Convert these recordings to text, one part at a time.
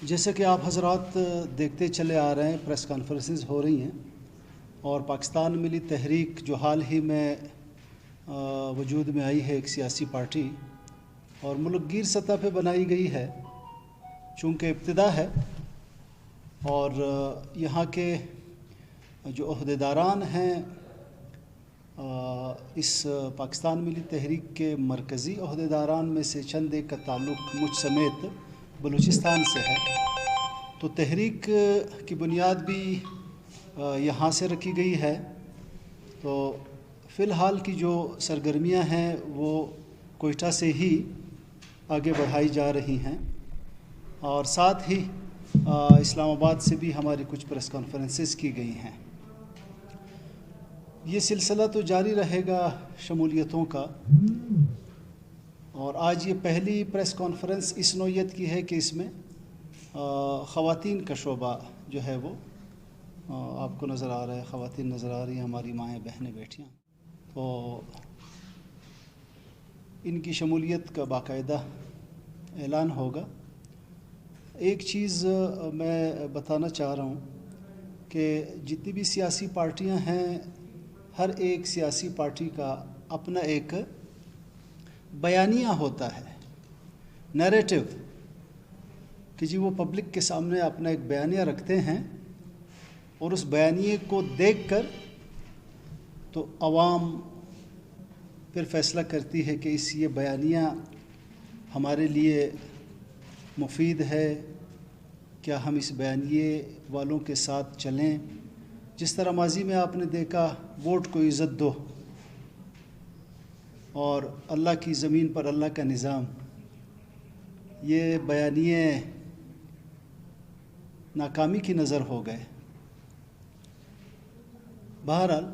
جیسے کہ آپ حضرات دیکھتے چلے آ رہے ہیں، پریس کانفرنسز ہو رہی ہیں اور پاکستان ملی تحریک جو حال ہی میں وجود میں آئی ہے، ایک سیاسی پارٹی اور ملک گیر سطح پہ بنائی گئی ہے، چونکہ ابتدا ہے اور یہاں کے جو عہدیداران ہیں اس پاکستان ملی تحریک کے مرکزی عہدیداران میں سے چند ایک کا تعلق مجھ سمیت بلوچستان سے ہے، تو تحریک کی بنیاد بھی یہاں سے رکھی گئی ہے۔ تو فی الحال کی جو سرگرمیاں ہیں وہ کوئٹہ سے ہی آگے بڑھائی جا رہی ہیں اور ساتھ ہی اسلام آباد سے بھی ہماری کچھ پریس کانفرنسز کی گئی ہیں۔ یہ سلسلہ تو جاری رہے گا شمولیتوں کا، اور آج یہ پہلی پریس کانفرنس اس نوعیت کی ہے کہ اس میں خواتین کا شعبہ جو ہے وہ آپ کو نظر آ رہا ہے، خواتین نظر آ رہی ہیں، ہماری مائیں بہنیں بیٹیاں، تو ان کی شمولیت کا باقاعدہ اعلان ہوگا۔ ایک چیز میں بتانا چاہ رہا ہوں کہ جتنی بھی سیاسی پارٹیاں ہیں، ہر ایک سیاسی پارٹی کا اپنا ایک بیانیہ ہوتا ہے، نیریٹو، کہ جی وہ پبلک کے سامنے اپنا ایک بیانیہ رکھتے ہیں اور اس بیانیے کو دیکھ کر تو عوام پھر فیصلہ کرتی ہے کہ یہ بیانیہ ہمارے لیے مفید ہے، کیا ہم اس بیانیے والوں کے ساتھ چلیں۔ جس طرح ماضی میں آپ نے دیکھا ووٹ کو عزت دو اور اللہ کی زمین پر اللہ کا نظام، یہ بیانیے ناکامی کی نظر ہو گئے۔ بہرحال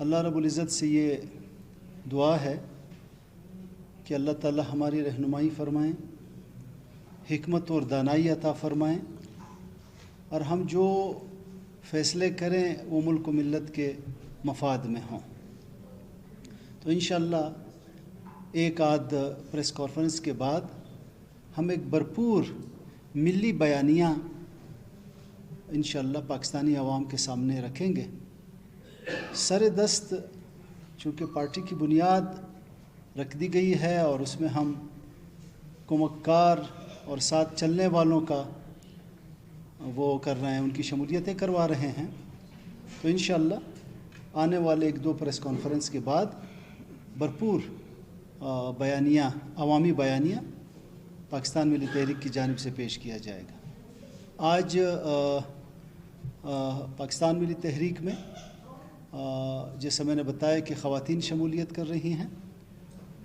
اللہ رب العزت سے یہ دعا ہے کہ اللہ تعالی ہماری رہنمائی فرمائیں، حکمت اور دانائی عطا فرمائیں، اور ہم جو فیصلے کریں وہ ملک و ملت کے مفاد میں ہوں۔ تو انشاءاللہ ایک آدھ پریس کانفرنس کے بعد ہم ایک بھرپور ملی بیانیہ انشاءاللہ پاکستانی عوام کے سامنے رکھیں گے۔ سر دست چونکہ پارٹی کی بنیاد رکھ دی گئی ہے اور اس میں ہم کمکار اور ساتھ چلنے والوں کا وہ کر رہے ہیں، ان کی شمولیتیں کروا رہے ہیں، تو انشاءاللہ آنے والے ایک دو پریس کانفرنس کے بعد بھرپور بیانیہ، عوامی بیانیہ پاکستان ملی تحریک کی جانب سے پیش کیا جائے گا۔ آج پاکستان ملی تحریک میں جیسا میں نے بتایا کہ خواتین شمولیت کر رہی ہیں،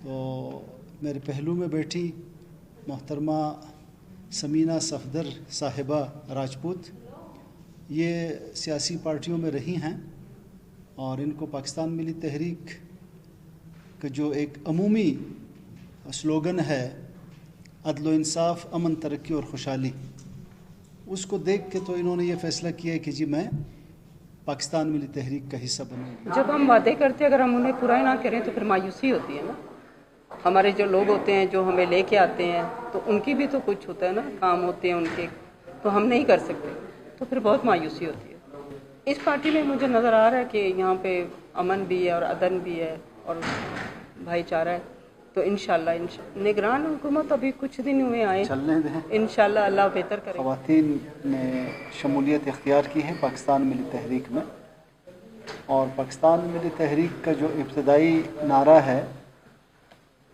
تو میرے پہلو میں بیٹھی محترمہ سمینہ صفدر صاحبہ راجپوت، یہ سیاسی پارٹیوں میں رہی ہیں اور ان کو پاکستان ملی تحریک کا جو ایک عمومی سلوگن ہے عدل و انصاف، امن، ترقی اور خوشحالی، اس کو دیکھ کے تو انہوں نے یہ فیصلہ کیا ہے کہ جی میں پاکستان ملی تحریک کا حصہ بنوں گی۔ جب ہم وعدے کرتے ہیں اگر ہم انہیں پورا ہی نہ کریں تو پھر مایوسی ہوتی ہے نا۔ ہمارے جو لوگ ہوتے ہیں جو ہمیں لے کے آتے ہیں تو ان کی بھی تو کچھ ہوتا ہے نا، کام ہوتے ہیں ان کے، تو ہم نہیں کر سکتے تو پھر بہت مایوسی ہوتی ہے۔ اس پارٹی میں مجھے نظر آ رہا ہے کہ یہاں پہ امن بھی ہے اور عدل بھی ہے اور بھائی چارہ ہے، تو انشاءاللہ نگران حکومت ابھی کچھ دن ہوئے آئے، چلنے دیں، انشاءاللہ اللہ بہتر کرے۔ خواتین نے شمولیت اختیار کی ہے پاکستان ملی تحریک میں، اور پاکستان ملی تحریک کا جو ابتدائی نعرہ ہے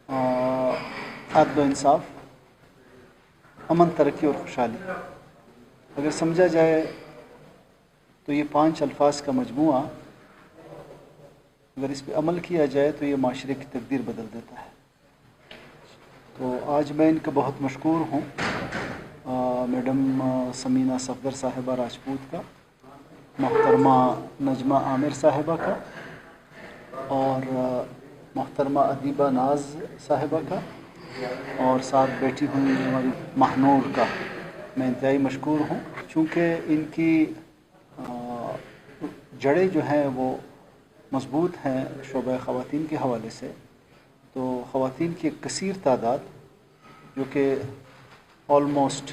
عدل و انصاف، امن، ترقی اور خوشحالی، اگر سمجھا جائے تو یہ 5 الفاظ کا مجموعہ اگر اس پہ عمل کیا جائے تو یہ معاشرے کی تقدیر بدل دیتا ہے۔ تو آج میں ان کا بہت مشکور ہوں، میڈم سمینہ صفدر صاحبہ راجپوت کا، محترمہ نجمہ عامر صاحبہ کا، اور محترمہ ادیبہ ناز صاحبہ کا، اور ساتھ بیٹھی ہوئی ہماری ماہنور کا میں انتہائی مشکور ہوں، چونکہ ان کی جڑیں جو ہیں وہ مضبوط ہیں شعبہ خواتین کے حوالے سے۔ تو خواتین کی ایک کثیر تعداد جو کہ آلموسٹ